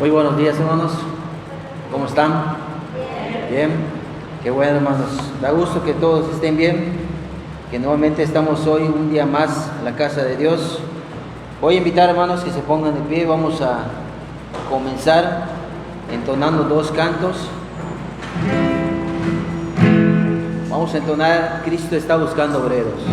Muy buenos días, hermanos. ¿Cómo están? Bien. Qué bueno, hermanos. Da gusto que todos estén bien, que nuevamente estamos hoy un día más en la casa de Dios. Voy a invitar, hermanos, que se pongan de pie. Vamos a comenzar entonando dos cantos. Vamos a entonar Cristo está buscando obreros.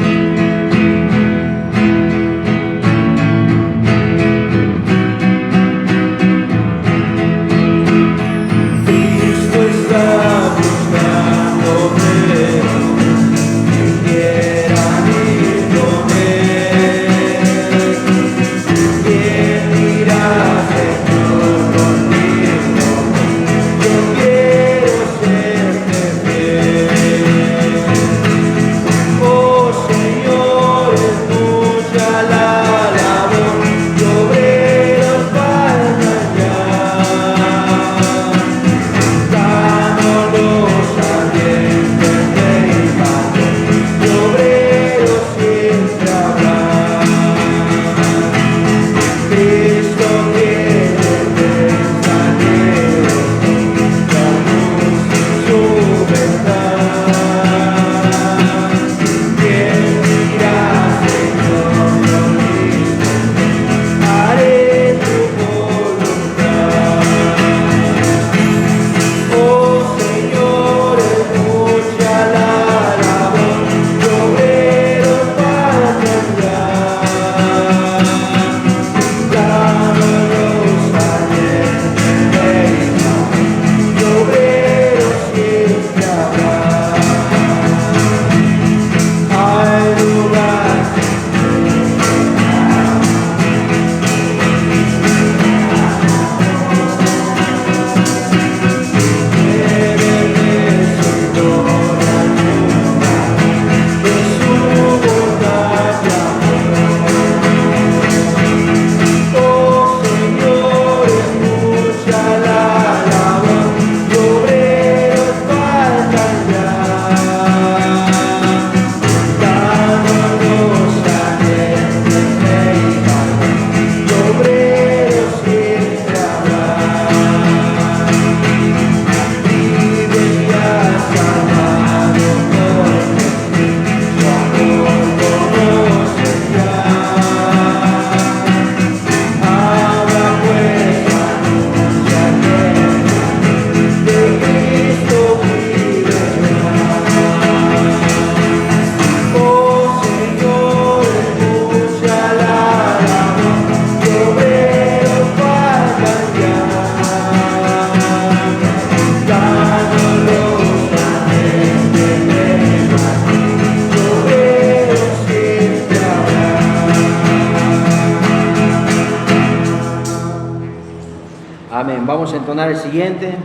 Amén. Vamos a entonar el siguiente.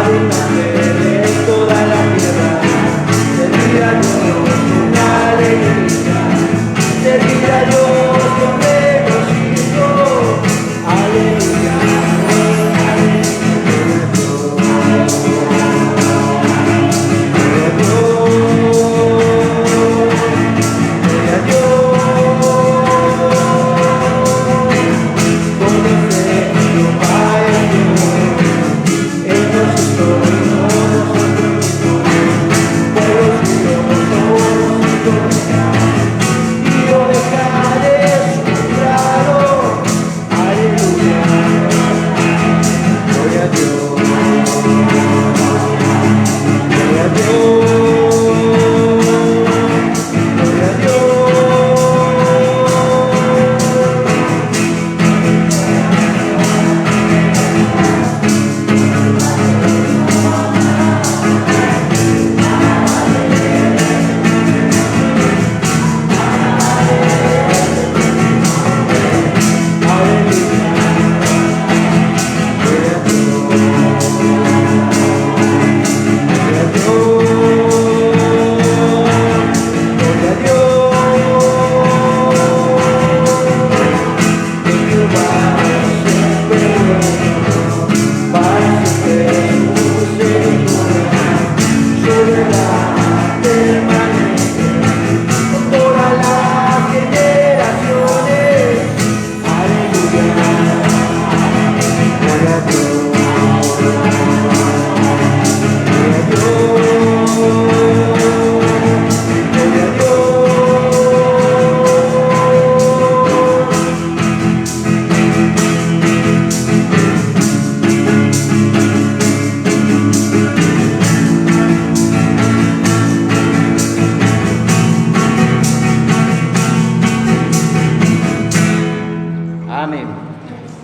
Adonai,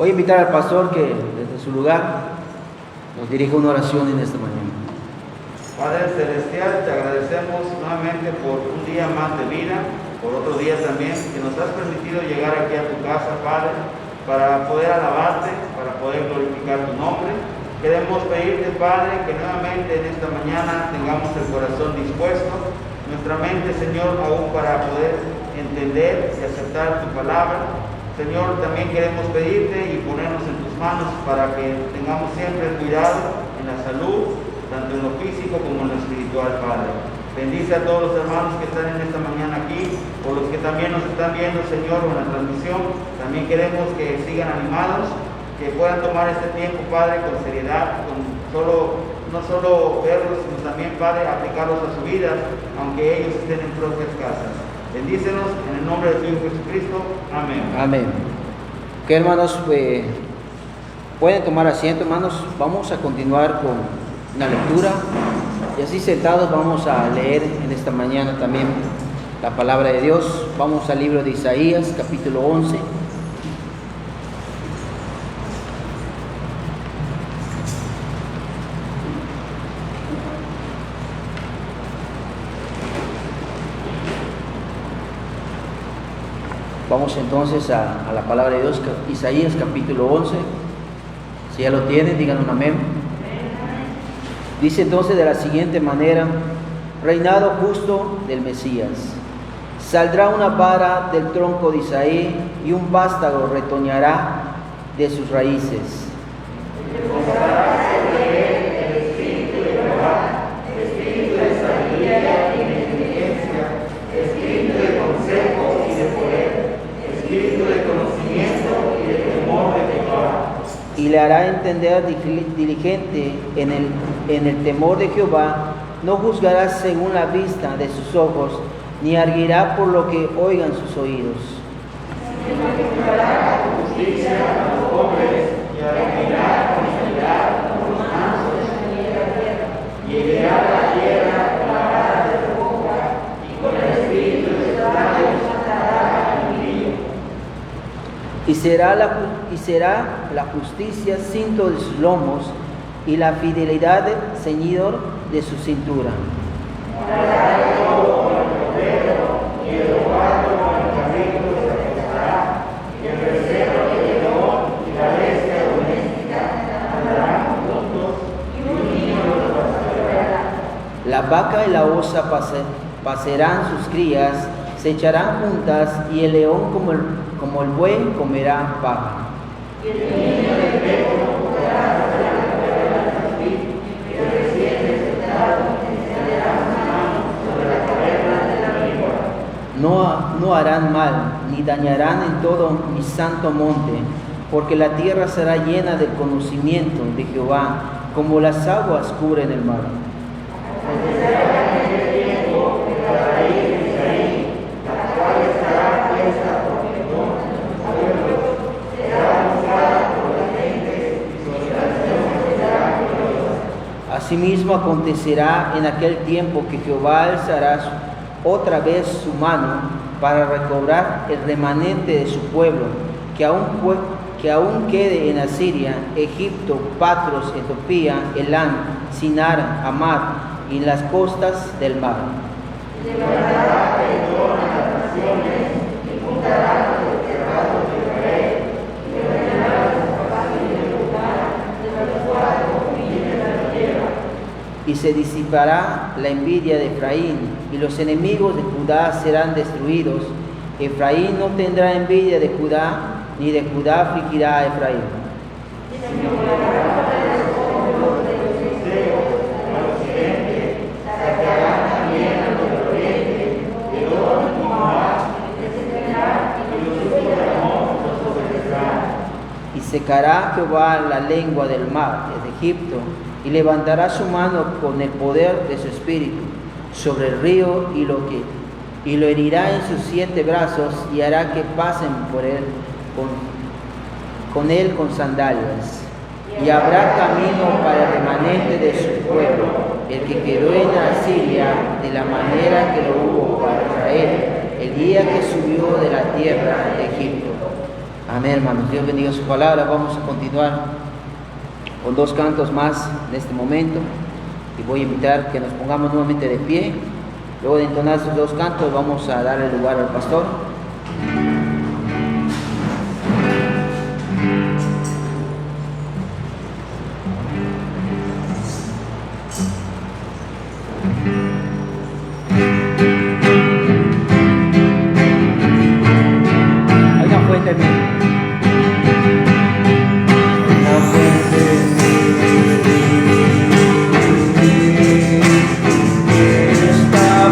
Voy a invitar al pastor que desde su lugar nos dirija una oración en esta mañana. Padre Celestial, te agradecemos nuevamente por un día más de vida, por otro día también que nos has permitido llegar aquí a tu casa, Padre, para poder alabarte, para poder glorificar tu nombre. Queremos pedirte, Padre, que nuevamente en esta mañana tengamos el corazón dispuesto, nuestra mente, Señor, aún para poder entender y aceptar tu palabra. Señor, también queremos pedirte y ponernos en tus manos para que tengamos siempre el cuidado en la salud, tanto en lo físico como en lo espiritual, Padre. Bendice a todos los hermanos que están en esta mañana aquí, o los que también nos están viendo, Señor, en la transmisión. También queremos que sigan animados, que puedan tomar este tiempo, Padre, con seriedad, no solo verlos, sino también, Padre, aplicarlos a su vida, aunque ellos estén en propias casas. Bendícenos en el nombre de tu Hijo Jesucristo. Amén. Amén. Que hermanos, pueden tomar asiento, hermanos. Vamos a continuar con una lectura y así sentados vamos a leer en esta mañana también la palabra de Dios. Vamos al libro de Isaías, capítulo 11. Vamos entonces a la palabra de Dios, Isaías capítulo 11. Si ya lo tienen, digan un amén. Dice entonces de la siguiente manera: reinado justo del Mesías. Saldrá una vara del tronco de Isaí y un vástago retoñará de sus raíces. Y le hará entender diligente en el temor de Jehová. No juzgará según la vista de sus ojos, ni arguirá por lo que oigan sus oídos. Y será la justicia cinto de sus lomos y la fidelidad ceñidor de su cintura. La vaca y la osa pacerán sus crías, se echarán juntas, y el león como el buey comerá paja. No harán mal, ni dañarán en todo mi santo monte, porque la tierra será llena del conocimiento de Jehová, como las aguas cubren el mar. Asimismo acontecerá en aquel tiempo que Jehová alzará otra vez su mano para recobrar el remanente de su pueblo, que aún quede en Asiria, Egipto, Patros, Etiopía, Elán, Sinar, Amad, y en las costas del mar. Y se disipará la envidia de Efraín, y los enemigos de Judá serán destruidos. Efraín no tendrá envidia de Judá, ni de Judá afligirá a Efraín. Y secará Jehová la lengua del mar, de Egipto, y levantará su mano con el poder de su espíritu sobre el río, y lo herirá en sus 7 brazos, y hará que pasen por él con sandalias. Y habrá camino para el remanente de su pueblo, el que quedó en Asiria, de la manera que lo hubo para Israel, el día que subió de la tierra de Egipto. Amén, hermanos. Dios bendiga su palabra. Vamos a continuar con 2 cantos más en este momento. Y voy a invitar que nos pongamos nuevamente de pie. Luego de entonar estos 2 cantos, vamos a dar el lugar al pastor. Hay una fuente en mí. Una fuente en mí. Está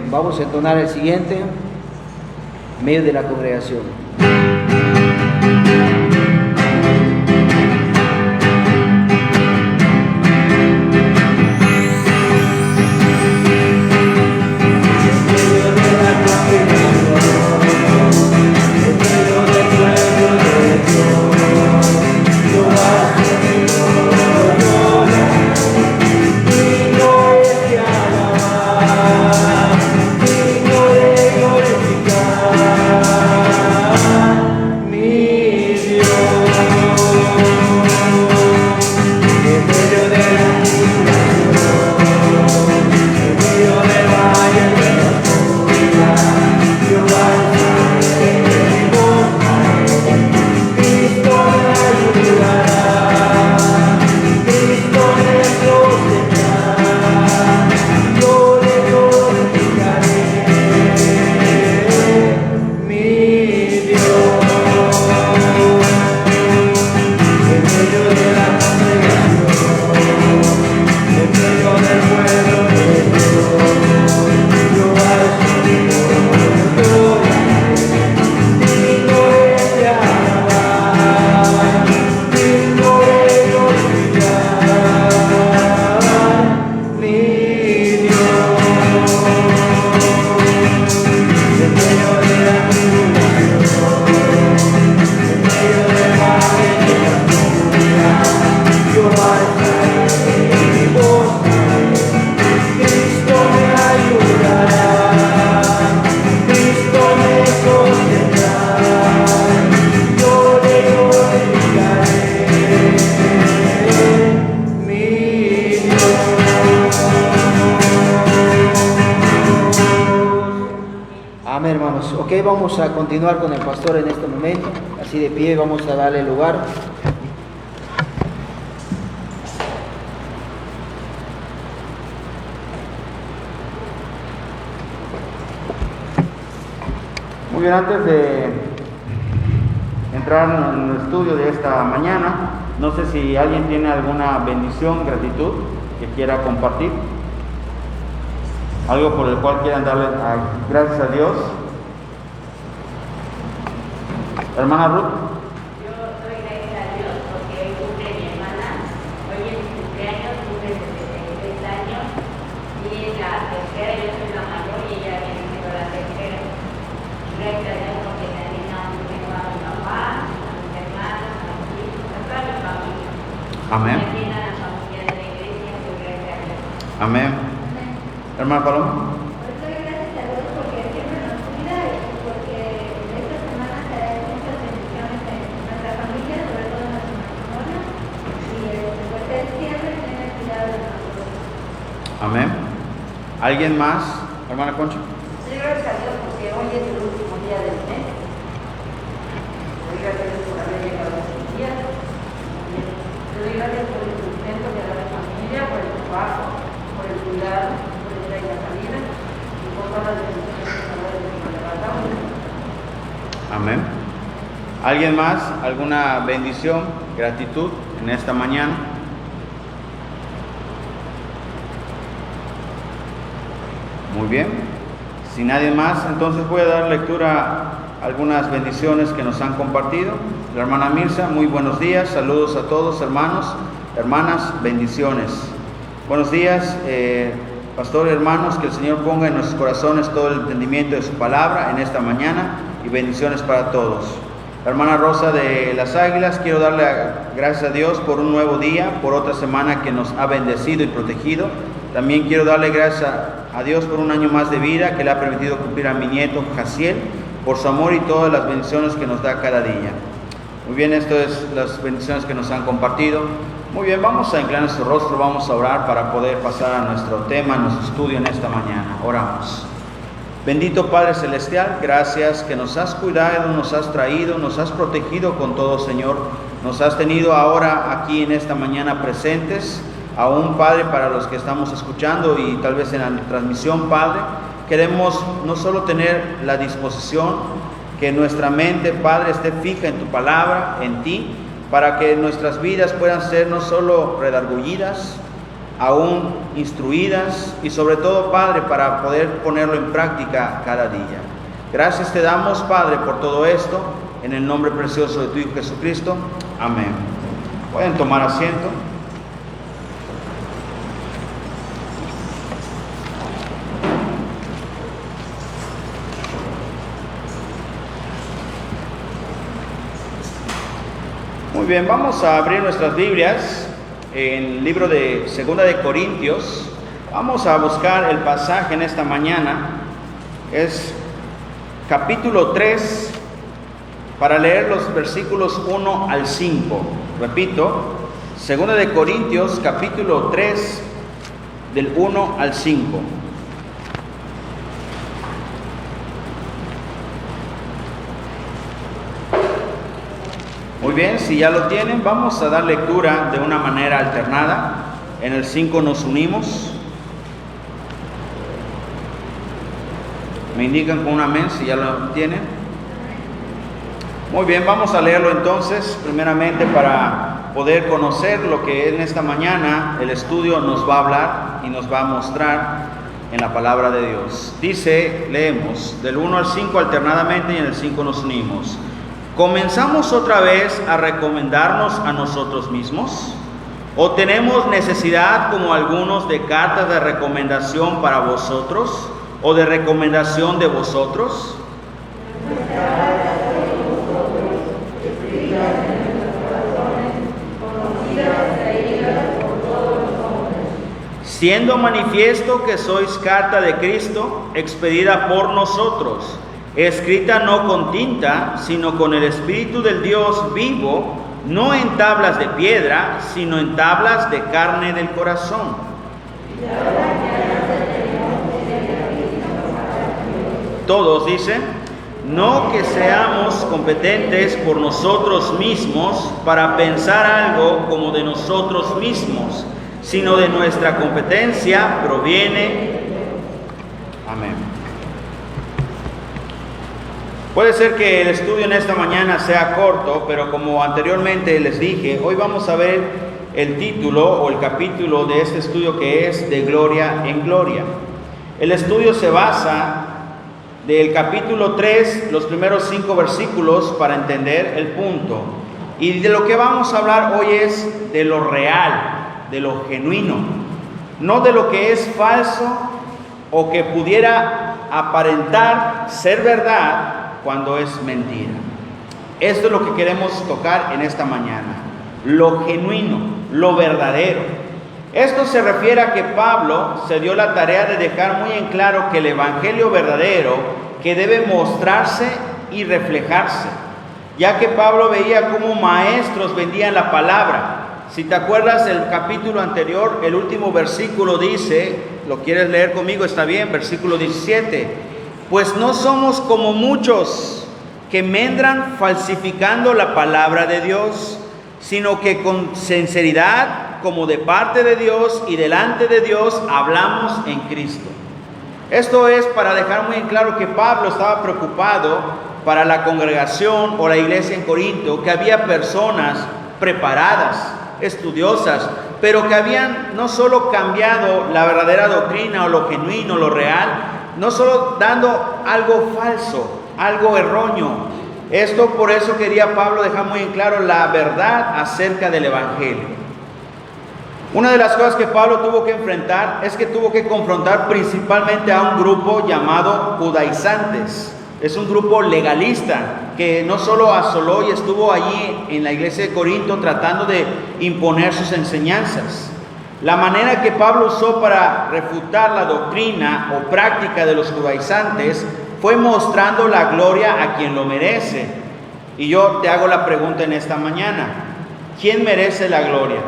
Vamos a entonar el siguiente en medio de la congregación. hermanos. Ok, vamos a continuar con el pastor en este momento. Así de pie, vamos a darle lugar. Muy bien, antes de entrar en el estudio de esta mañana, no sé si alguien tiene alguna bendición, gratitud que quiera compartir. Algo por el cual quieran darle gracias a Dios. Hermana Ruth. Yo doy gracias a Dios porque hoy cumple mi hermana. Hoy es mi cumpleaños, cumple 76 años. Y es la tercera, yo soy la mayor y ella viene siendo la tercera. Gracias a Dios porque también tengo a mi papá, a mis hermanos, a mis hijos, a toda mi familia. Amén. Y también a la familia de la iglesia, doy gracias a Dios. Amén. Hermana Paloma. Pues doy gracias a Dios porque siempre nos cuida y porque esta semana trae muchas bendiciones en nuestra familia, sobre todo en nuestro matrimonio. Y pues Él siempre tiene cuidado de nosotros. Amén. ¿Alguien más? Hermana Concha. Doy gracias a Dios porque hoy es el último día del mes. Doy gracias a Dios por haber llegado a este día. Le doy gracias por el sustento de la familia, por el trabajo, por el cuidado, por el ir a la salida y por todas las bendiciones que nos ha dado. Amén. ¿Alguien más? ¿Alguna bendición, gratitud en esta mañana? Muy bien. Si nadie más, entonces voy a dar lectura a algunas bendiciones que nos han compartido. La hermana Mirza, muy buenos días. Saludos a todos, hermanos, hermanas, bendiciones. Buenos días, pastor y hermanos, que el Señor ponga en nuestros corazones todo el entendimiento de su palabra en esta mañana y bendiciones para todos. La hermana Rosa de las Águilas, quiero darle gracias a Dios por un nuevo día, por otra semana que nos ha bendecido y protegido. También quiero darle gracias a Dios por un año más de vida que le ha permitido cumplir a mi nieto Jaciel, por su amor y todas las bendiciones que nos da cada día. Muy bien, esto es las bendiciones que nos han compartido. Muy bien, vamos a inclinar nuestro rostro, vamos a orar para poder pasar a nuestro tema, a nuestro estudio en esta mañana. Oramos. Bendito Padre Celestial, gracias que nos has cuidado, nos has traído, nos has protegido con todo, Señor. Nos has tenido ahora aquí en esta mañana presentes. Aún, Padre, para los que estamos escuchando y tal vez en la transmisión, Padre, queremos no solo tener la disposición, que nuestra mente, Padre, esté fija en tu palabra, en ti, para que nuestras vidas puedan ser no solo redargüidas, aún instruidas y sobre todo, Padre, para poder ponerlo en práctica cada día. Gracias te damos, Padre, por todo esto, en el nombre precioso de tu Hijo Jesucristo. Amén. Pueden tomar asiento. Muy bien, vamos a abrir nuestras Biblias en el libro de 2 de Corintios. Vamos a buscar el pasaje en esta mañana. Es capítulo 3, para leer los versículos 1 al 5. Repito, 2 de Corintios, capítulo 3, del 1 al 5. Muy bien, si ya lo tienen, vamos a dar lectura de una manera alternada. En el 5 nos unimos. Me indican con un amén si ya lo tienen. Muy bien, vamos a leerlo entonces, primeramente para poder conocer lo que en esta mañana el estudio nos va a hablar y nos va a mostrar en la palabra de Dios. Dice, leemos del 1 al 5 alternadamente y en el 5 nos unimos. ¿Comenzamos otra vez a recomendarnos a nosotros mismos? ¿O tenemos necesidad, como algunos, de cartas de recomendación para vosotros o de recomendación de vosotros? Siendo manifiesto que sois carta de Cristo, expedida por nosotros, escrita no con tinta, sino con el Espíritu del Dios vivo, no en tablas de piedra, sino en tablas de carne del corazón. Todos dicen. No que seamos competentes por nosotros mismos para pensar algo como de nosotros mismos, sino de nuestra competencia proviene. Amén. Puede ser que el estudio en esta mañana sea corto, pero como anteriormente les dije, hoy vamos a ver el título o el capítulo de este estudio, que es de gloria en gloria. El estudio se basa del capítulo 3, los primeros 5 versículos, para entender el punto. Y de lo que vamos a hablar hoy es de lo real, de lo genuino, no de lo que es falso o que pudiera aparentar ser verdad cuando es mentira. Esto es lo que queremos tocar en esta mañana, lo genuino, lo verdadero. Esto se refiere a que Pablo se dio la tarea de dejar muy en claro que el evangelio verdadero que debe mostrarse y reflejarse, ya que Pablo veía cómo maestros vendían la palabra. Si te acuerdas del capítulo anterior, el último versículo dice, ¿lo quieres leer conmigo? Está bien, versículo 17. Pues no somos como muchos que mendran falsificando la palabra de Dios, sino que con sinceridad, como de parte de Dios y delante de Dios, hablamos en Cristo. Esto es para dejar muy en claro que Pablo estaba preocupado para la congregación o la iglesia en Corinto, que había personas preparadas, estudiosas, pero que habían no solo cambiado la verdadera doctrina o lo genuino, lo real, no solo dando algo falso, algo erróneo. Esto por eso quería Pablo dejar muy en claro la verdad acerca del evangelio. Una de las cosas que Pablo tuvo que enfrentar es que tuvo que confrontar principalmente a un grupo llamado judaizantes. Es un grupo legalista que no solo asoló y estuvo allí en la iglesia de Corinto tratando de imponer sus enseñanzas. La manera que Pablo usó para refutar la doctrina o práctica de los judaizantes fue mostrando la gloria a quien lo merece. Y yo te hago la pregunta en esta mañana: ¿quién merece la gloria?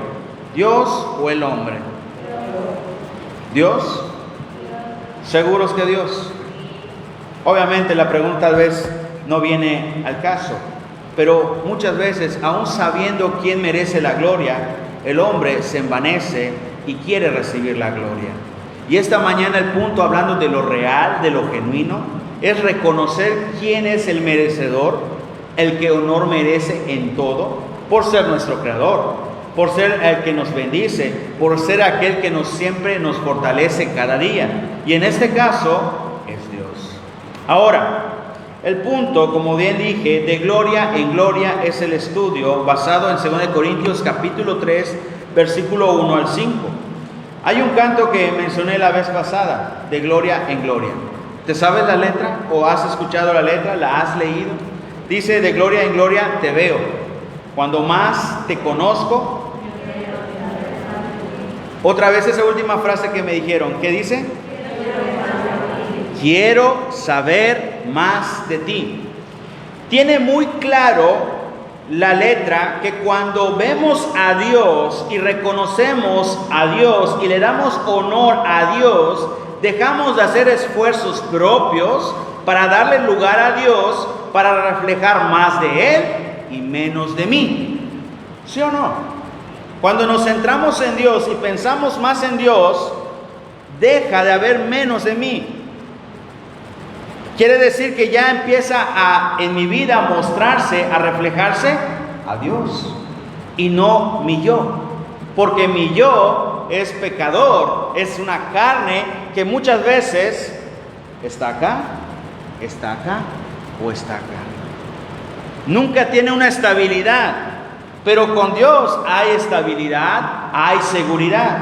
¿Dios o el hombre? ¿Dios? ¿Seguros que Dios? Obviamente la pregunta tal vez no viene al caso, pero muchas veces, aún sabiendo quién merece la gloria, el hombre se envanece y quiere recibir la gloria. Y esta mañana el punto, hablando de lo real, de lo genuino, es reconocer quién es el merecedor, el que honor merece en todo, por ser nuestro creador, por ser el que nos bendice, por ser aquel que siempre nos fortalece cada día. Y en este caso es Dios. Ahora, el punto, como bien dije, de gloria en gloria es el estudio basado en 2 Corintios capítulo 3, versículo 1 al 5. Hay un canto que mencioné la vez pasada, de gloria en gloria. ¿Te sabes la letra o has escuchado la letra? ¿La has leído? Dice: de gloria en gloria te veo. Cuando más te conozco. Otra vez esa última frase que me dijeron, ¿qué dice? Quiero saber más de ti. Tiene muy claro la letra que cuando vemos a Dios y reconocemos a Dios y le damos honor a Dios, dejamos de hacer esfuerzos propios para darle lugar a Dios, para reflejar más de Él y menos de mí. ¿Sí o no? Cuando nos centramos en Dios y pensamos más en Dios, deja de haber menos de mí. Quiere decir que ya empieza en mi vida a mostrarse, a reflejarse a Dios y no mi yo. Porque mi yo es pecador, es una carne que muchas veces está acá o está acá. Nunca tiene una estabilidad, pero con Dios hay estabilidad, hay seguridad.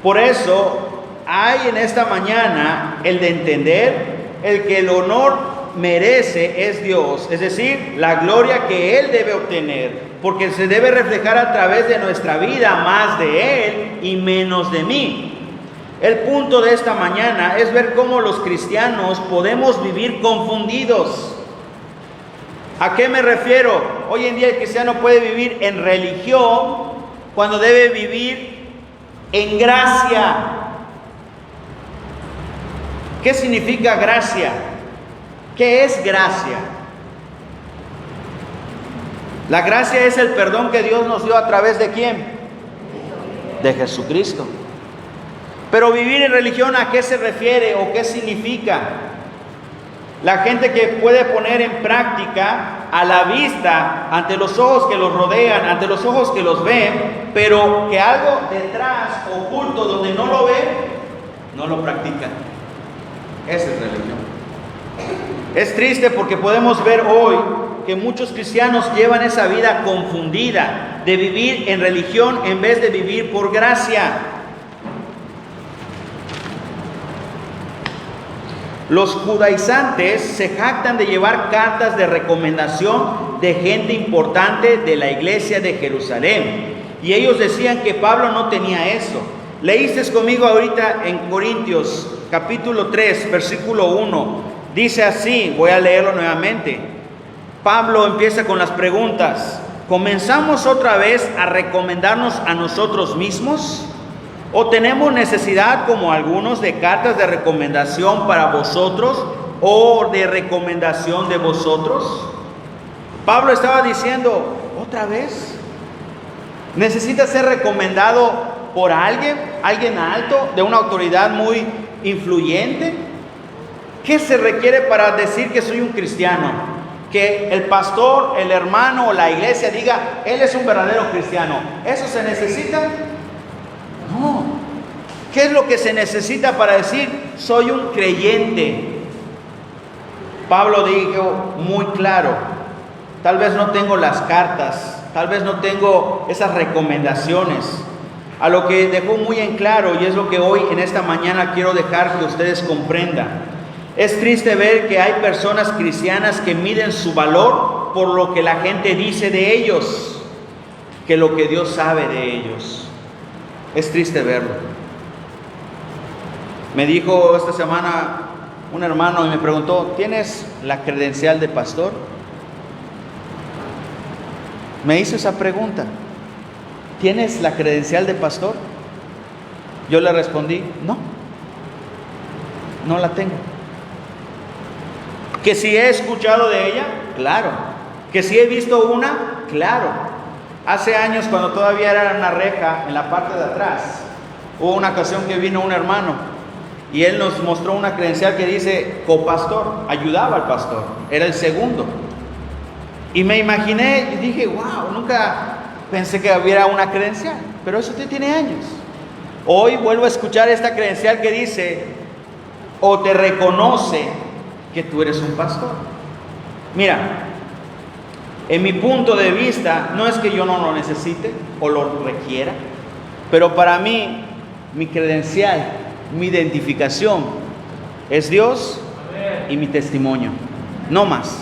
Por eso hay en esta mañana el de entender el que el honor merece es Dios, es decir, la gloria que Él debe obtener, porque se debe reflejar a través de nuestra vida más de Él y menos de mí. El punto de esta mañana es ver cómo los cristianos podemos vivir confundidos. ¿A qué me refiero? Hoy en día el cristiano puede vivir en religión cuando debe vivir en gracia. ¿Qué significa gracia? ¿Qué es gracia? La gracia es el perdón que Dios nos dio a través de ¿quién? De Jesucristo. Pero vivir en religión, ¿a qué se refiere o qué significa? La gente que puede poner en práctica a la vista, ante los ojos que los rodean, ante los ojos que los ven, pero que algo detrás, oculto, donde no lo ven, no lo practican. Esa es religión. Es triste porque podemos ver hoy que muchos cristianos llevan esa vida confundida de vivir en religión en vez de vivir por gracia. Los judaizantes se jactan de llevar cartas de recomendación de gente importante de la iglesia de Jerusalén. Y ellos decían que Pablo no tenía eso. Leíste conmigo ahorita en Corintios capítulo 3, versículo 1. Dice así, voy a leerlo nuevamente. Pablo empieza con las preguntas. ¿Comenzamos otra vez a recomendarnos a nosotros mismos? ¿O tenemos necesidad, como algunos, de cartas de recomendación para vosotros o de recomendación de vosotros? Pablo estaba diciendo, ¿otra vez? ¿Necesita ser recomendado por alguien alto, de una autoridad muy influyente? ¿Qué se requiere para decir que soy un cristiano? Que el pastor, el hermano o la iglesia diga, él es un verdadero cristiano. ¿Eso se necesita? No. ¿Qué es lo que se necesita para decir soy un creyente? Pablo dijo muy claro, tal vez no tengo las cartas, tal vez no tengo esas recomendaciones. A lo que dejó muy en claro, y es lo que hoy en esta mañana quiero dejar que ustedes comprendan. Es triste ver que hay personas cristianas que miden su valor por lo que la gente dice de ellos, que lo que Dios sabe de ellos. Es triste verlo. Me dijo esta semana un hermano y me preguntó, ¿tienes la credencial de pastor? Me hizo esa pregunta. ¿Tienes la credencial de pastor? Yo le respondí, no la tengo. ¿Que si he escuchado de ella? Claro. ¿Que si he visto una? Claro. Hace años, cuando todavía era una reja en la parte de atrás, hubo una ocasión que vino un hermano y él nos mostró una credencial que dice copastor, ayudaba al pastor, era el segundo. Y me imaginé y dije, wow, nunca pensé que hubiera una credencial, pero eso tiene años. Hoy vuelvo a escuchar esta credencial que dice, o te reconoce que tú eres un pastor. Mira, en mi punto de vista, no es que yo no lo necesite o lo requiera, pero para mí, mi credencial, mi identificación es Dios y mi testimonio, no más.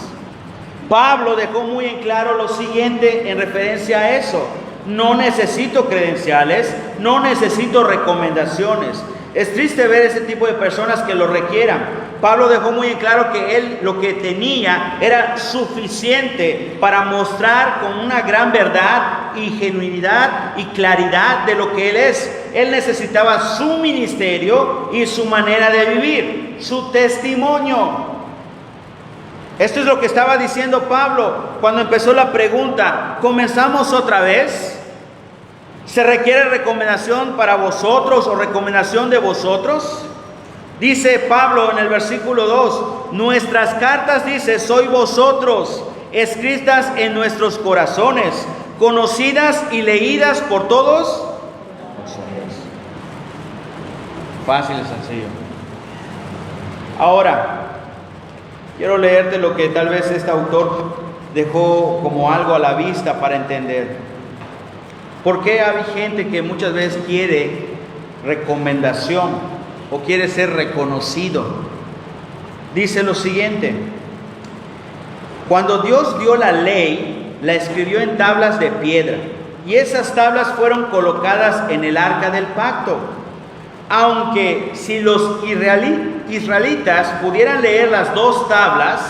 Pablo dejó muy en claro lo siguiente en referencia a eso: no necesito credenciales, no necesito recomendaciones. Es triste ver ese tipo de personas que lo requieran. Pablo dejó muy en claro que él lo que tenía era suficiente para mostrar con una gran verdad y genuinidad y claridad de lo que él es. Él necesitaba su ministerio y su manera de vivir, su testimonio. Esto es lo que estaba diciendo Pablo cuando empezó la pregunta, ¿comenzamos otra vez? ¿Se requiere recomendación para vosotros o recomendación de vosotros? Dice Pablo en el versículo 2, nuestras cartas, dice, sois vosotros, escritas en nuestros corazones, conocidas y leídas por todos vosotros. Fácil y sencillo. Ahora, quiero leerte lo que tal vez este autor dejó como algo a la vista para entender. ¿Por qué hay gente que muchas veces quiere recomendación o quiere ser reconocido? Dice lo siguiente: cuando Dios dio la ley, la escribió en tablas de piedra, y esas tablas fueron colocadas en el arca del pacto. Aunque si los israelitas pudieran leer las dos tablas,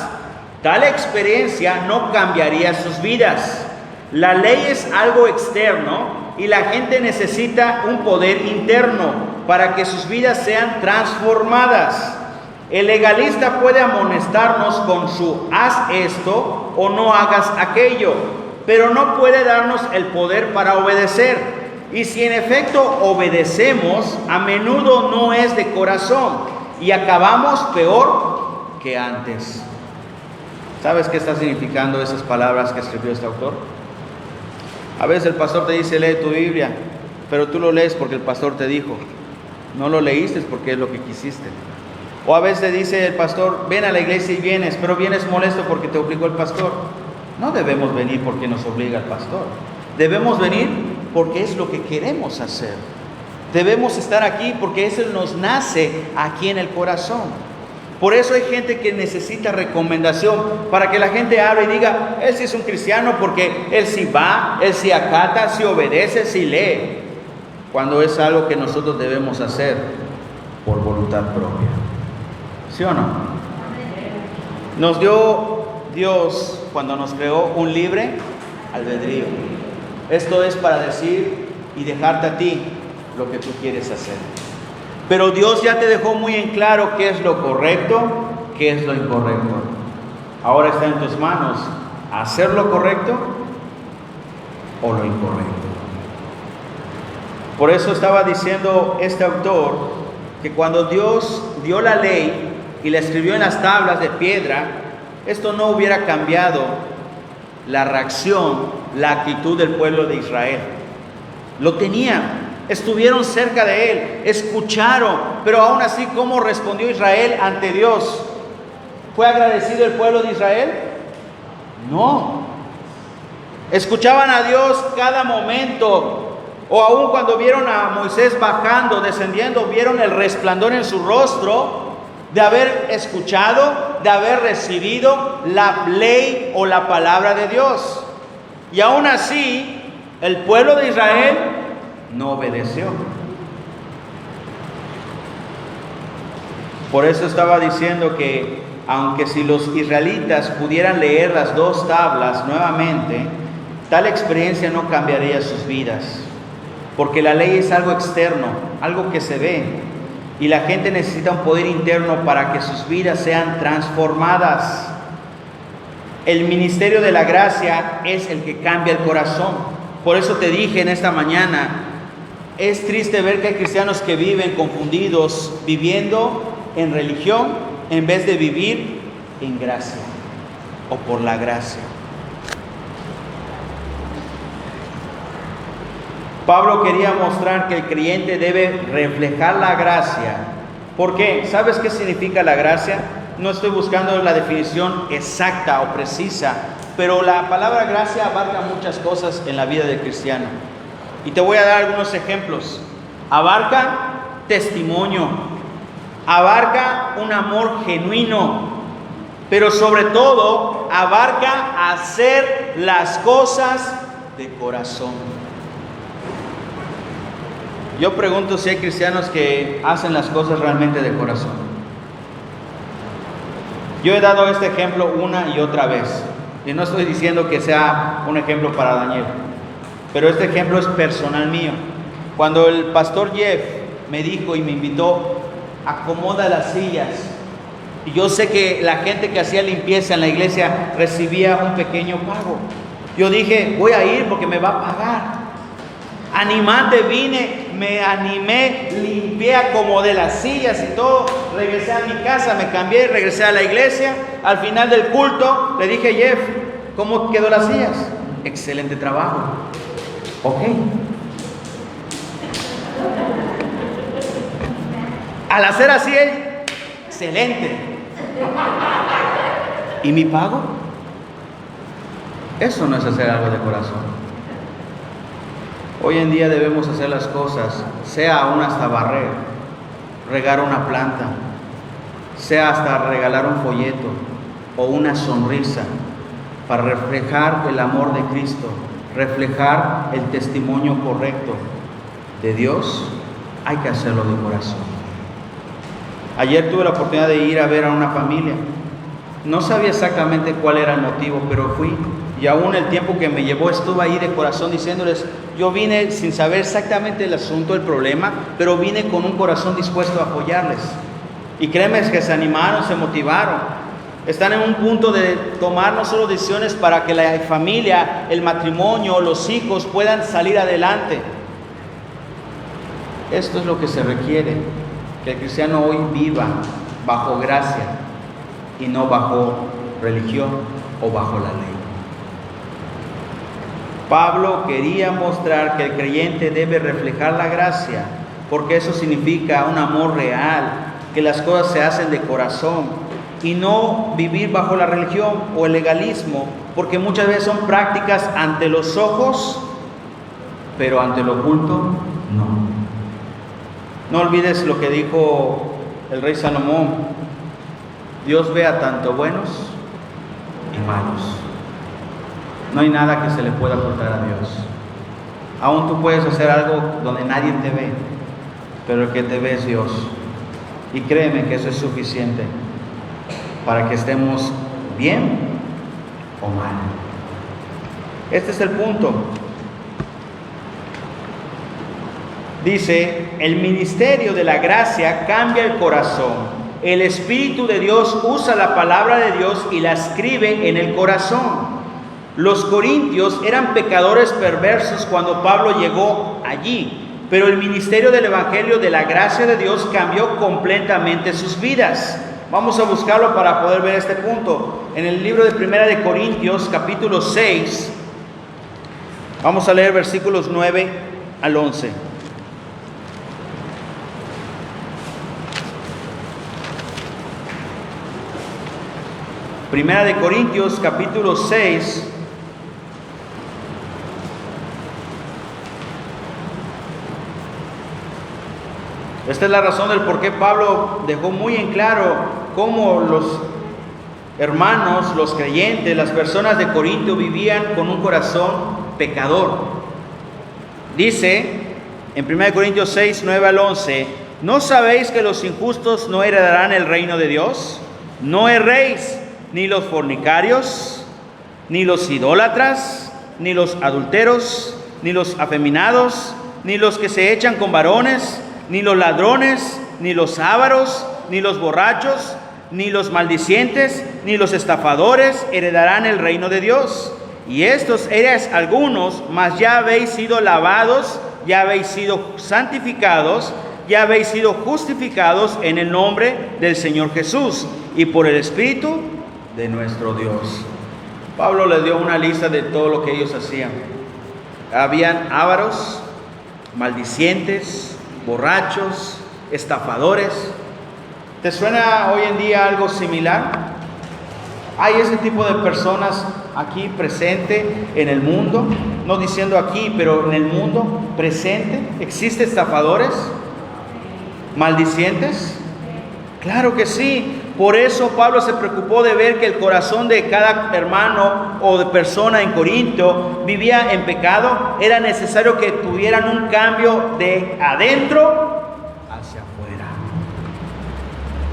tal experiencia no cambiaría sus vidas. La ley es algo externo y la gente necesita un poder interno para que sus vidas sean transformadas. El legalista puede amonestarnos con su haz esto o no hagas aquello, pero no puede darnos el poder para obedecer. Y si en efecto obedecemos, a menudo no es de corazón y acabamos peor que antes. ¿Sabes qué está significando esas palabras que escribió este autor? A veces el pastor te dice, lee tu Biblia, pero tú lo lees porque el pastor te dijo. No lo leíste porque es lo que quisiste. O a veces dice el pastor, ven a la iglesia y vienes, pero vienes molesto porque te obligó el pastor. No debemos venir porque nos obliga el pastor. Debemos venir porque es lo que queremos hacer. Debemos estar aquí porque eso nos nace aquí en el corazón. Por eso hay gente que necesita recomendación para que la gente hable y diga, él sí es un cristiano porque él sí va, él sí acata, sí obedece, sí lee. Cuando es algo que nosotros debemos hacer por voluntad propia. ¿Sí o no? Nos dio Dios, cuando nos creó, un libre albedrío. Esto es para decir y dejarte a ti lo que tú quieres hacer. Pero Dios ya te dejó muy en claro qué es lo correcto, qué es lo incorrecto. Ahora está en tus manos hacer lo correcto o lo incorrecto. Por eso estaba diciendo este autor que cuando Dios dio la ley y la escribió en las tablas de piedra, esto no hubiera cambiado la reacción, la actitud del pueblo de Israel. Lo tenían, estuvieron cerca de él, escucharon, pero aún así, ¿cómo respondió Israel ante Dios? ¿Fue agradecido el pueblo de Israel? No. Escuchaban a Dios cada momento. O aún cuando vieron a Moisés bajando, descendiendo, vieron el resplandor en su rostro de haber escuchado, de haber recibido la ley o la palabra de Dios. Y aún así, el pueblo de Israel no obedeció. Por eso estaba diciendo que aunque si los israelitas pudieran leer las dos tablas nuevamente, tal experiencia no cambiaría sus vidas. Porque la ley es algo externo, algo que se ve. Y la gente necesita un poder interno para que sus vidas sean transformadas. El ministerio de la gracia es el que cambia el corazón. Por eso te dije en esta mañana, es triste ver que hay cristianos que viven confundidos, viviendo en religión en vez de vivir en gracia o por la gracia. Pablo quería mostrar que el creyente debe reflejar la gracia. ¿Por qué? ¿Sabes qué significa la gracia? No estoy buscando la definición exacta o precisa, pero la palabra gracia abarca muchas cosas en la vida del cristiano. Y te voy a dar algunos ejemplos. Abarca testimonio, abarca un amor genuino, pero sobre todo abarca hacer las cosas de corazón. Yo pregunto si hay cristianos que hacen las cosas realmente de corazón. Yo he dado este ejemplo una y otra vez. Y no estoy diciendo que sea un ejemplo para Daniel, pero este ejemplo es personal mío. Cuando el pastor Jeff me dijo y me invitó, acomoda las sillas. Y yo sé que la gente que hacía limpieza en la iglesia recibía un pequeño pago. Yo dije, voy a ir porque me va a pagar. Animante vine, me animé, limpié, acomodé las sillas y todo, regresé a mi casa, me cambié, regresé a la iglesia. Al final del culto le dije, Jeff, ¿cómo quedó las sillas? Excelente trabajo. Ok. Al hacer así, excelente. ¿Y mi pago? Eso no es hacer algo de corazón. Hoy en día debemos hacer las cosas, sea aún hasta barrer, regar una planta, sea hasta regalar un folleto o una sonrisa, para reflejar el amor de Cristo, reflejar el testimonio correcto de Dios. Hay que hacerlo de corazón. Ayer tuve la oportunidad de ir a ver a una familia. No sabía exactamente cuál era el motivo, pero fui. Y aún el tiempo que me llevó estuve ahí de corazón diciéndoles, yo vine sin saber exactamente el asunto, el problema, pero vine con un corazón dispuesto a apoyarles. Y créeme que se animaron, se motivaron. Están en un punto de tomar no solo decisiones para que la familia, el matrimonio, los hijos puedan salir adelante. Esto es lo que se requiere, que el cristiano hoy viva bajo gracia y no bajo religión o bajo la ley. Pablo quería mostrar que el creyente debe reflejar la gracia, porque eso significa un amor real, que las cosas se hacen de corazón, y no vivir bajo la religión o el legalismo, porque muchas veces son prácticas ante los ojos, pero ante lo oculto, no. No olvides lo que dijo el rey Salomón: Dios ve a tanto buenos y malos. No hay nada que se le pueda ocultar a Dios. Aún tú puedes hacer algo donde nadie te ve, pero el que te ve es Dios. Y créeme que eso es suficiente para que estemos bien o mal. Este es el punto. Dice, el ministerio de la gracia cambia el corazón. El Espíritu de Dios usa la palabra de Dios y la escribe en el corazón. Los corintios eran pecadores perversos cuando Pablo llegó allí, pero el ministerio del Evangelio de la gracia de Dios cambió completamente sus vidas. Vamos a buscarlo para poder ver este punto. En el libro de Primera de Corintios, capítulo 6, vamos a leer versículos 9 al 11. Primera de Corintios, capítulo 6. Esta es la razón del por qué Pablo dejó muy en claro cómo los hermanos, los creyentes, las personas de Corinto vivían con un corazón pecador. Dice en 1 Corintios 6, 9 al 11, ¿no sabéis que los injustos no heredarán el reino de Dios? No erréis, ni los fornicarios, ni los idólatras, ni los adúlteros, ni los afeminados, ni los que se echan con varones, ni los ladrones, ni los ávaros, ni los borrachos, ni los maldicientes, ni los estafadores heredarán el reino de Dios. Y estos erais algunos, mas ya habéis sido lavados, ya habéis sido santificados, ya habéis sido justificados en el nombre del Señor Jesús y por el Espíritu de nuestro Dios. Pablo les dio una lista de todo lo que ellos hacían. Habían ávaros, maldicientes, borrachos, estafadores. ¿Te suena hoy en día algo similar? Hay ese tipo de personas aquí presente en el mundo, no diciendo aquí, pero en el mundo presente. ¿Existen estafadores? ¿Maldicientes? Claro que sí. Por eso Pablo se preocupó de ver que el corazón de cada hermano o de persona en Corinto vivía en pecado. Era necesario que tuvieran un cambio de adentro hacia afuera.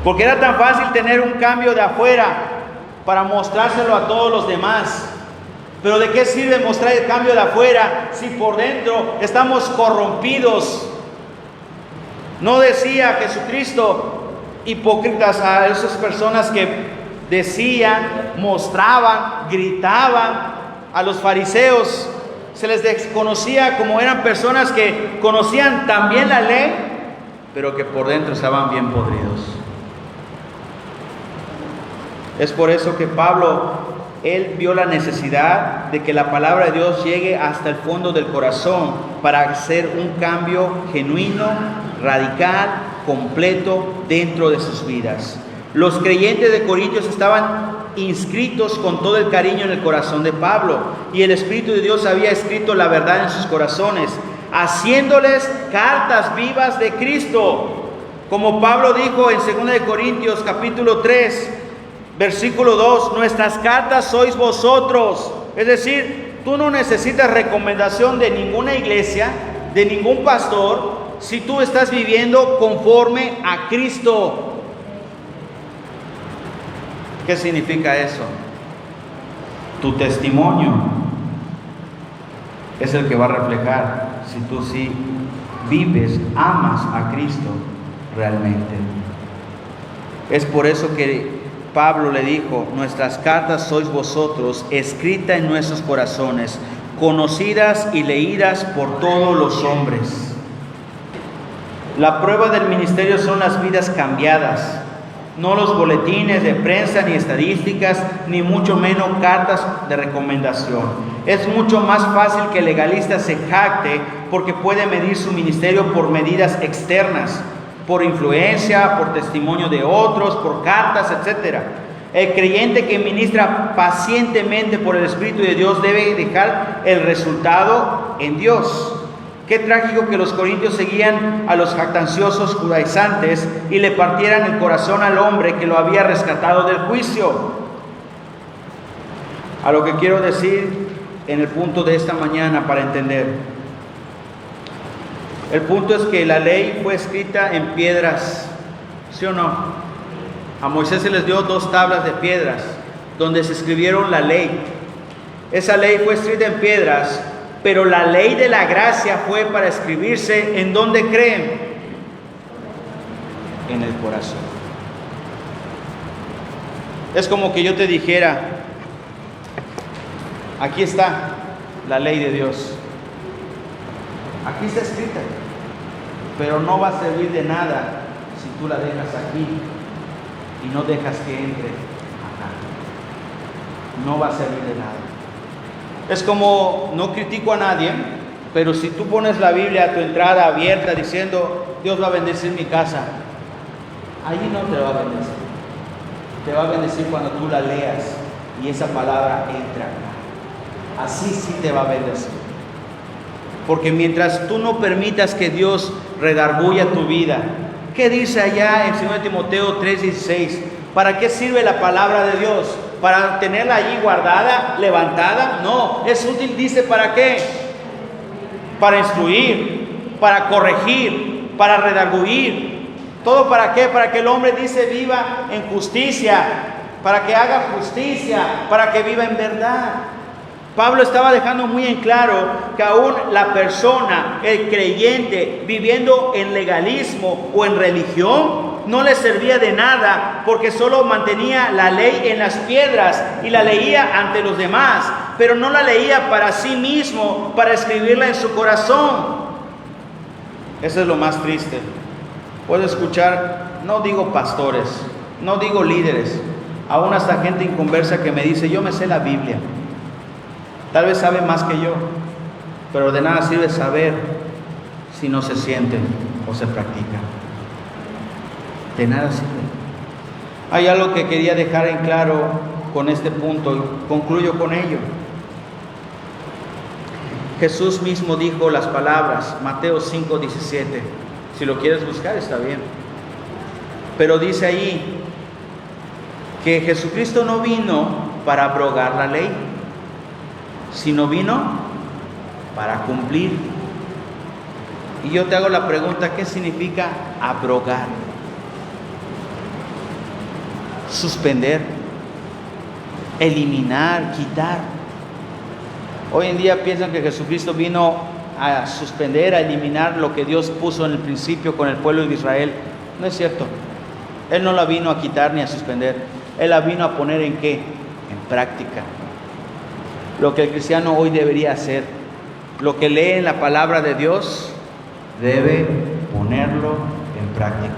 Porque era tan fácil tener un cambio de afuera para mostrárselo a todos los demás. Pero ¿de qué sirve mostrar el cambio de afuera si por dentro estamos corrompidos? ¿No decía Jesucristo hipócritas a esas personas que decían, mostraban, gritaban? A los fariseos se les desconocía como eran personas que conocían también la ley, pero que por dentro estaban bien podridos. Es por eso que Pablo, él vio la necesidad de que la palabra de Dios llegue hasta el fondo del corazón para hacer un cambio genuino, radical, completo dentro de sus vidas. Los creyentes de Corintios estaban inscritos con todo el cariño en el corazón de Pablo, y el Espíritu de Dios había escrito la verdad en sus corazones, haciéndoles cartas vivas de Cristo. Como Pablo dijo en 2 Corintios capítulo 3, versículo 2, nuestras cartas sois vosotros. Es decir, tú no necesitas recomendación de ninguna iglesia, de ningún pastor, si tú estás viviendo conforme a Cristo. ¿Qué significa eso? Tu testimonio es el que va a reflejar si tú sí vives, amas a Cristo realmente. Es por eso que Pablo le dijo: nuestras cartas sois vosotros, escritas en nuestros corazones, conocidas y leídas por todos los hombres. La prueba del ministerio son las vidas cambiadas, no los boletines de prensa, ni estadísticas, ni mucho menos cartas de recomendación. Es mucho más fácil que el legalista se jacte porque puede medir su ministerio por medidas externas, por influencia, por testimonio de otros, por cartas, etc. El creyente que ministra pacientemente por el Espíritu de Dios debe dejar el resultado en Dios. Qué trágico que los corintios seguían a los jactanciosos judaizantes y le partieran el corazón al hombre que lo había rescatado del juicio. A lo que quiero decir en el punto de esta mañana para entender. El punto es que la ley fue escrita en piedras, ¿sí o no? A Moisés se les dio 2 tablas de piedras donde se escribieron la ley. Esa ley fue escrita en piedras, pero la ley de la gracia fue para escribirse ¿en dónde creen? En el corazón. Es como que yo te dijera: aquí está la ley de Dios, aquí está escrita, pero no va a servir de nada si tú la dejas aquí y no dejas que entre acá. No va a servir de nada. Es como, no critico a nadie, pero si tú pones la Biblia a tu entrada abierta diciendo: Dios va a bendecir mi casa, allí no te va a bendecir. Te va a bendecir cuando tú la leas y esa palabra entra acá. Así sí te va a bendecir. Porque mientras tú no permitas que Dios redarguya tu vida, ¿qué dice allá en 2 Timoteo 3:16? ¿Para qué sirve la palabra de Dios? ¿Para tenerla allí guardada, levantada? No, es útil, dice, ¿para qué? Para instruir, para corregir, para redarguir. ¿Todo para qué? Para que el hombre, dice, viva en justicia, para que haga justicia, para que viva en verdad. Pablo estaba dejando muy en claro que aún la persona, el creyente, viviendo en legalismo o en religión, no le servía de nada, porque solo mantenía la ley en las piedras y la leía ante los demás, pero no la leía para sí mismo, para escribirla en su corazón. Eso es lo más triste. Puedo escuchar, no digo pastores, no digo líderes, aún hasta gente inconversa que me dice: yo me sé la Biblia. Tal vez sabe más que yo, pero de nada sirve saber si no se siente o se practica. De nada sirve. Hay algo que quería dejar en claro con este punto y concluyo con ello. Jesús mismo dijo las palabras, Mateo 5:17. Si lo quieres buscar está bien. Pero dice ahí que Jesucristo no vino para abrogar la ley, sino vino para cumplir. Y yo te hago la pregunta: ¿qué significa abrogar? Suspender, eliminar, quitar. Hoy en día piensan que Jesucristo vino a suspender, a eliminar lo que Dios puso en el principio con el pueblo de Israel. No es cierto. Él no la vino a quitar ni a suspender. Él la vino a poner ¿en qué? En práctica. Lo que el cristiano hoy debería hacer, lo que lee en la palabra de Dios, debe ponerlo en práctica.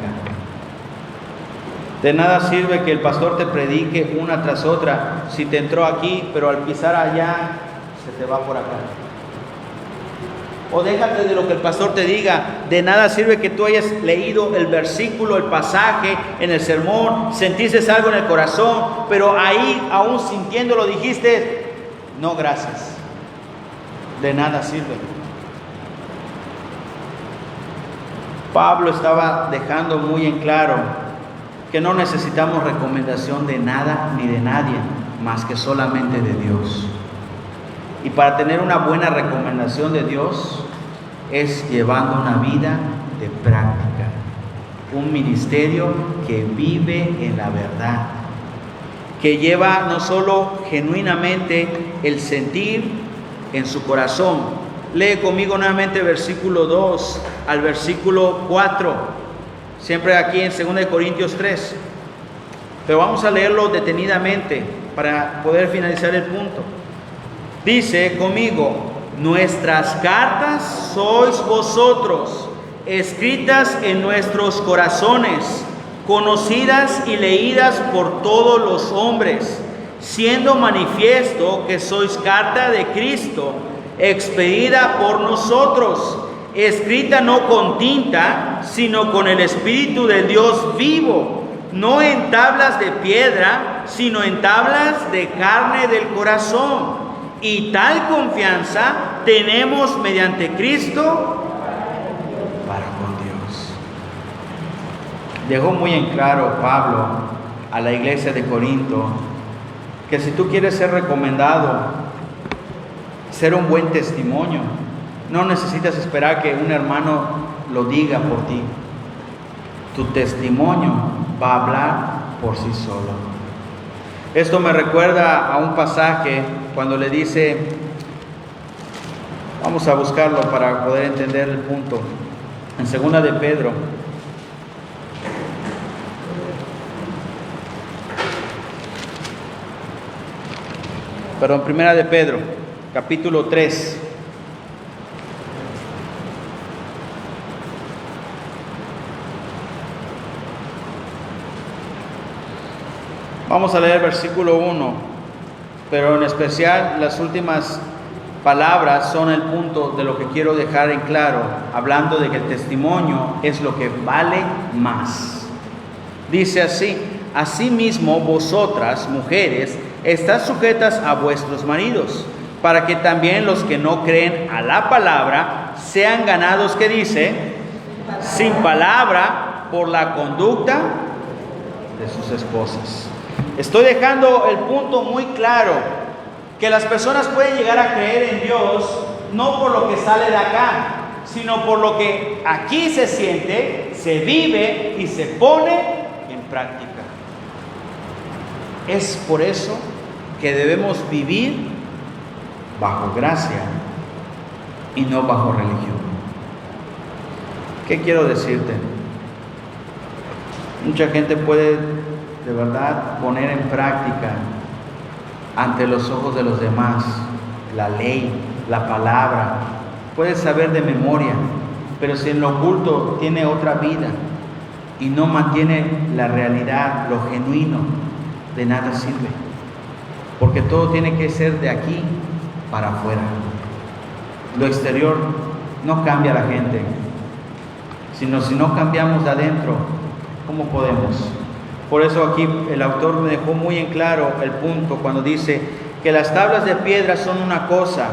De nada sirve que el pastor te predique una tras otra si te entró aquí, pero al pisar allá se te va por acá. O déjate de lo que el pastor te diga. De nada sirve que tú hayas leído el versículo, el pasaje en el sermón, sentiste algo en el corazón, pero ahí, aún sintiéndolo, dijiste: no, gracias. De nada sirve. Pablo estaba dejando muy en claro que no necesitamos recomendación de nada ni de nadie, más que solamente de Dios. Y para tener una buena recomendación de Dios es llevando una vida de práctica, un ministerio que vive en la verdad, que lleva no solo genuinamente el sentir en su corazón. Lee conmigo nuevamente versículo 2 al versículo 4, siempre aquí en 2 Corintios 3. pero vamos a leerlo detenidamente para poder finalizar el punto. Dice conmigo: nuestras cartas sois vosotros, escritas en nuestros corazones, conocidas y leídas por todos los hombres, siendo manifiesto que sois carta de Cristo, expedida por nosotros, escrita no con tinta, sino con el Espíritu del Dios vivo, no en tablas de piedra, sino en tablas de carne del corazón. Y tal confianza tenemos mediante Cristo para con Dios. Dejó muy en claro Pablo a la iglesia de Corinto que si tú quieres ser recomendado, ser un buen testimonio, no necesitas esperar que un hermano lo diga por ti. Tu testimonio va a hablar por sí solo. Esto me recuerda a un pasaje cuando le dice, vamos a buscarlo para poder entender el punto, en 2 de Pedro. Perdón, 1 de Pedro, capítulo 3. Vamos a leer versículo 1, pero en especial las últimas palabras son el punto de lo que quiero dejar en claro, hablando de que el testimonio es lo que vale más. Dice así: asimismo vosotras, mujeres, estad sujetas a vuestros maridos, para que también los que no creen a la palabra sean ganados, ¿qué dice? Sin palabra, por la conducta de sus esposas. Estoy dejando el punto muy claro, que las personas pueden llegar a creer en Dios no por lo que sale de acá, sino por lo que aquí se siente, se vive y se pone en práctica. Es por eso que debemos vivir bajo gracia y no bajo religión. ¿Qué quiero decirte? Mucha gente puede de verdad poner en práctica ante los ojos de los demás la ley, la palabra, puede saber de memoria, pero si en lo oculto tiene otra vida y no mantiene la realidad, lo genuino, de nada sirve, porque todo tiene que ser de aquí para afuera. Lo exterior no cambia a la gente, sino si no cambiamos de adentro, ¿cómo podemos? Por eso aquí el autor me dejó muy en claro el punto cuando dice que las tablas de piedra son una cosa,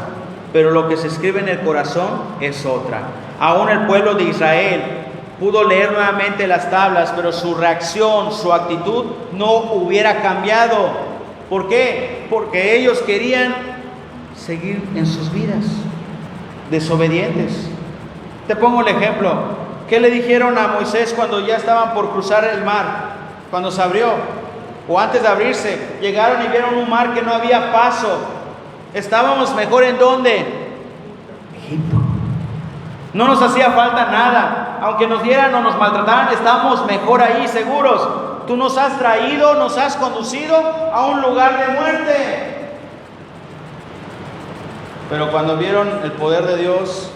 pero lo que se escribe en el corazón es otra. Aún el pueblo de Israel pudo leer nuevamente las tablas, pero su reacción, su actitud no hubiera cambiado. ¿Por qué? Porque ellos querían seguir en sus vidas, desobedientes. Te pongo el ejemplo. ¿Qué le dijeron a Moisés cuando ya estaban por cruzar el mar? Cuando se abrió, o antes de abrirse, llegaron y vieron un mar que no había paso. Estábamos mejor ¿en dónde? Egipto. No nos hacía falta nada. Aunque nos dieran o nos maltrataran, estábamos mejor ahí, seguros. Tú nos has traído, nos has conducido a un lugar de muerte. Pero cuando vieron el poder de Dios,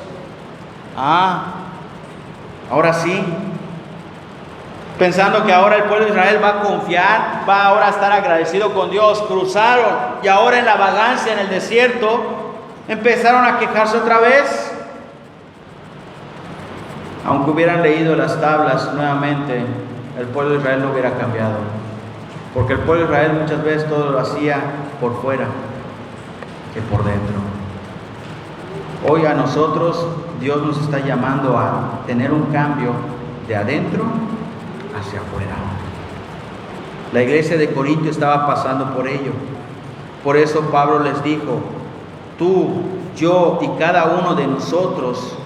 ahora sí, pensando que ahora el pueblo de Israel va a confiar, va ahora a estar agradecido con Dios, cruzaron y ahora en la vagancia en el desierto empezaron a quejarse otra vez. Aunque hubieran leído las tablas nuevamente, el pueblo de Israel no hubiera cambiado, porque el pueblo de Israel muchas veces todo lo hacía por fuera que por dentro. Hoy a nosotros Dios nos está llamando a tener un cambio de adentro hacia afuera. La iglesia de Corinto estaba pasando por ello. Por eso Pablo les dijo: tú, yo y cada uno de nosotros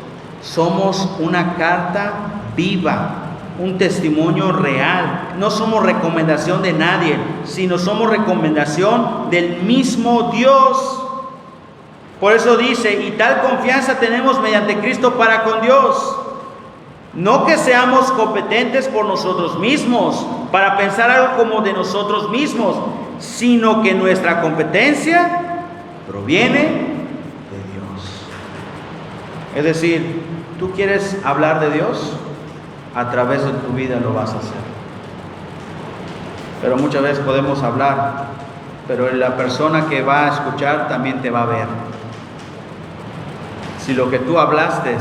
somos una carta viva, un testimonio real. No somos recomendación de nadie, sino somos recomendación del mismo Dios. Por eso dice: y tal confianza tenemos mediante Cristo para con Dios. No que seamos competentes por nosotros mismos, para pensar algo como de nosotros mismos, sino que nuestra competencia proviene de Dios. Es decir, ¿tú quieres hablar de Dios? A través de tu vida lo vas a hacer. Pero muchas veces podemos hablar, pero la persona que va a escuchar también te va a ver. Si lo que tú hablaste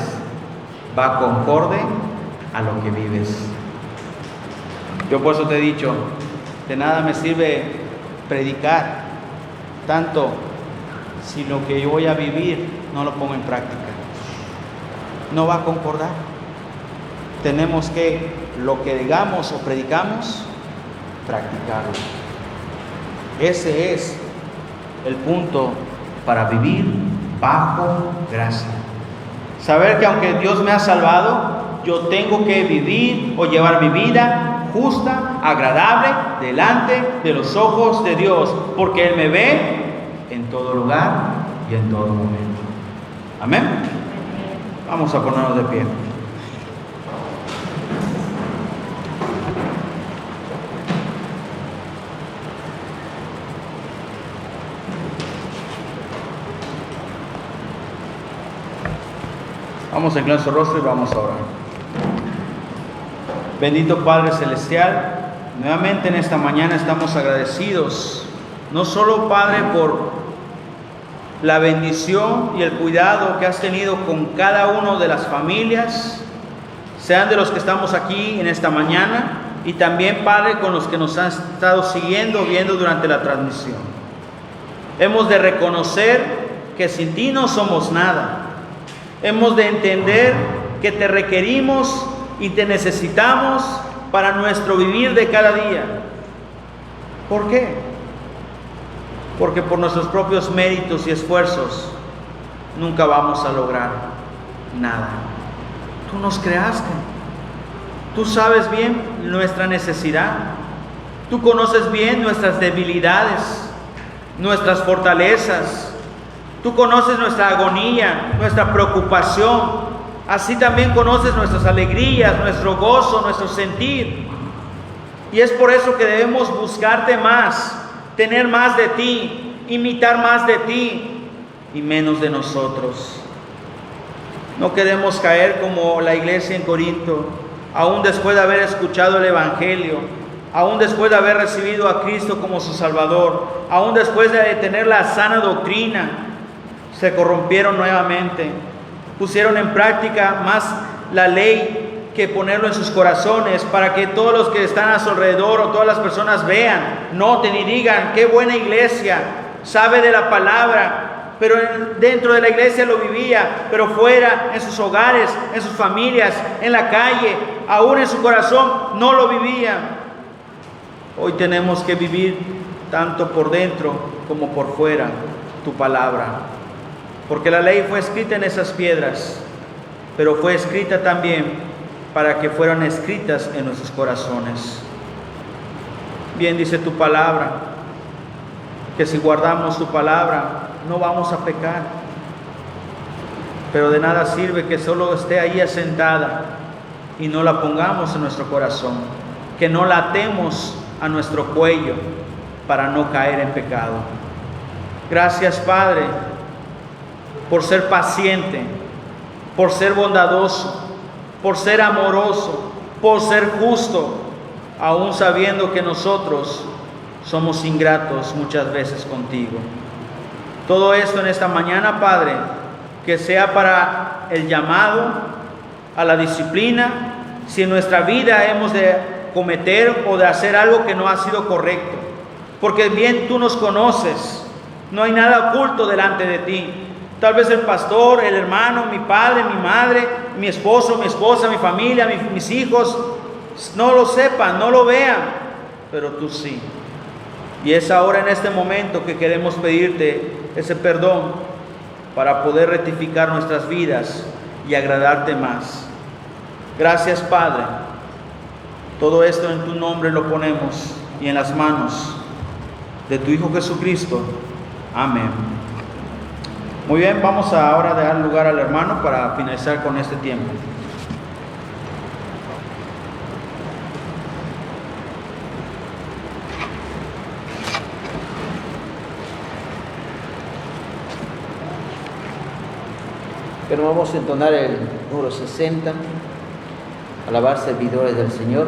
va concorde a lo que vives. Yo por eso te he dicho, de nada me sirve predicar tanto si lo que yo voy a vivir no lo pongo en práctica. No va a concordar. Tenemos que, lo que digamos o predicamos, practicarlo. Ese es el punto para vivir bajo gracia. Saber que aunque Dios me ha salvado, yo tengo que vivir o llevar mi vida justa, agradable, delante de los ojos de Dios, porque Él me ve en todo lugar y en todo momento. Amén. Vamos a ponernos de pie. Vamos a inclinar su rostro y vamos a orar. Bendito Padre Celestial, nuevamente en esta mañana estamos agradecidos, no solo Padre por la bendición y el cuidado que has tenido con cada una de las familias, sean de los que estamos aquí en esta mañana y también Padre con los que nos han estado siguiendo, viendo durante la transmisión. Hemos de reconocer que sin ti no somos nada. Hemos de entender que te requerimos y te necesitamos para nuestro vivir de cada día. ¿Por qué? Porque por nuestros propios méritos y esfuerzos nunca vamos a lograr nada. Tú nos creaste. Tú sabes bien nuestra necesidad. Tú conoces bien nuestras debilidades, nuestras fortalezas. Tú conoces nuestra agonía, nuestra preocupación. Así también conoces nuestras alegrías, nuestro gozo, nuestro sentir. Y es por eso que debemos buscarte más, tener más de ti, imitar más de ti y menos de nosotros. No queremos caer como la iglesia en Corinto, aún después de haber escuchado el Evangelio, aún después de haber recibido a Cristo como su Salvador, aún después de tener la sana doctrina, se corrompieron nuevamente, pusieron en práctica más la ley que ponerlo en sus corazones para que todos los que están a su alrededor o todas las personas vean, noten y digan, qué buena iglesia, sabe de la palabra, pero dentro de la iglesia lo vivía, pero fuera, en sus hogares, en sus familias, en la calle, aún en su corazón, no lo vivía. Hoy tenemos que vivir tanto por dentro como por fuera tu palabra. Porque la ley fue escrita en esas piedras, pero fue escrita también para que fueran escritas en nuestros corazones. Bien dice tu palabra, que si guardamos tu palabra, no vamos a pecar. Pero de nada sirve que solo esté ahí asentada y no la pongamos en nuestro corazón, que no la atemos a nuestro cuello para no caer en pecado. Gracias, Padre, por ser paciente, por ser bondadoso, por ser amoroso, por ser justo, aún sabiendo que nosotros somos ingratos muchas veces contigo. Todo esto en esta mañana, Padre, que sea para el llamado a la disciplina, si en nuestra vida hemos de cometer o de hacer algo que no ha sido correcto, porque bien tú nos conoces, no hay nada oculto delante de ti. Tal vez el pastor, el hermano, mi padre, mi madre, mi esposo, mi esposa, mi familia, mis hijos, no lo sepan, no lo vean, pero tú sí. Y es ahora en este momento que queremos pedirte ese perdón para poder rectificar nuestras vidas y agradarte más. Gracias, Padre. Todo esto en tu nombre lo ponemos y en las manos de tu Hijo Jesucristo. Amén. Muy bien, vamos ahora a dar lugar al hermano para finalizar con este tiempo. Pero vamos a entonar el número 60, alabar servidores del Señor.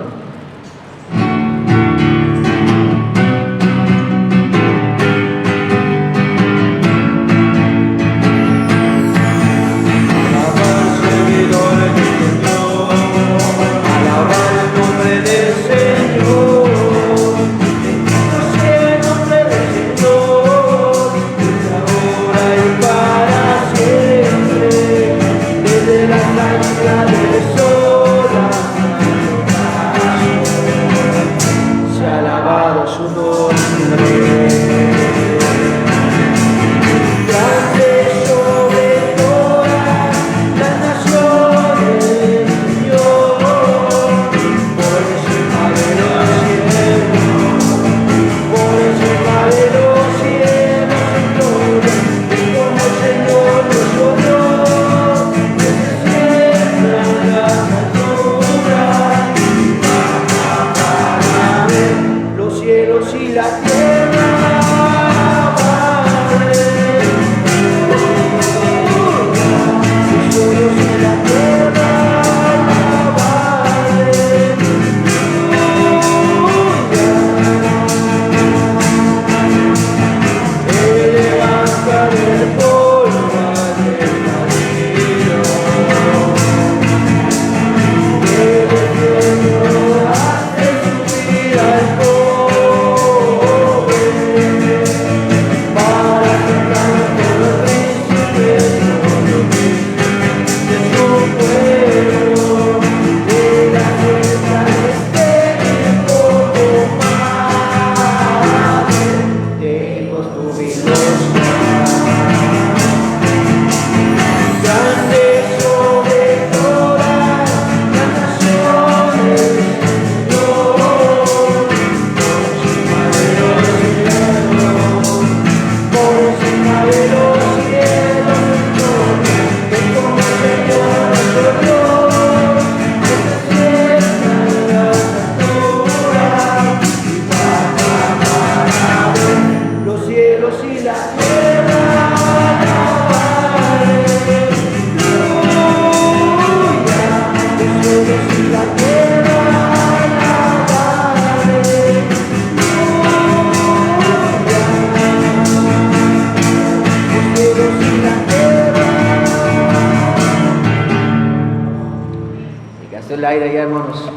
El aire ya, hermanos.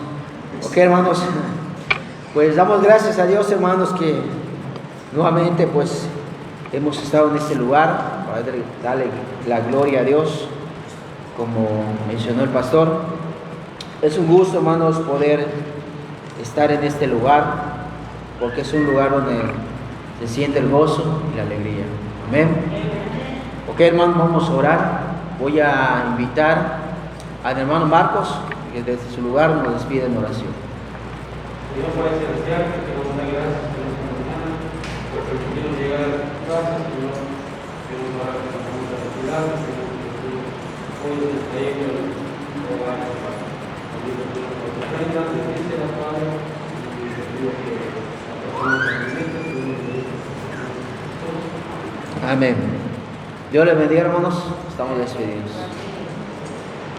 Ok, hermanos, pues damos gracias a Dios, hermanos, que nuevamente pues hemos estado en este lugar para darle la gloria a Dios, como mencionó el pastor. Es un gusto, hermanos, poder estar en este lugar, porque es un lugar donde se siente el gozo y la alegría. Amén. Ok, hermanos, vamos a orar. Voy a invitar al hermano Marcos, que desde su lugar nos despide en oración. Señor Padre Celestial, que te damos las gracias por esta mañana, por permitirnos llegar a tu casa, Señor. Queremos orar con la mucha necesidad, Señor, que tú apoyes el trayecto de tu hogar, Padre. También te pido por tu ofrenda, bendícela, Padre, y te pido que la persona que alimenta, tú nos bendices. Amén. Dios les bendiga, hermanos. Estamos despedidos.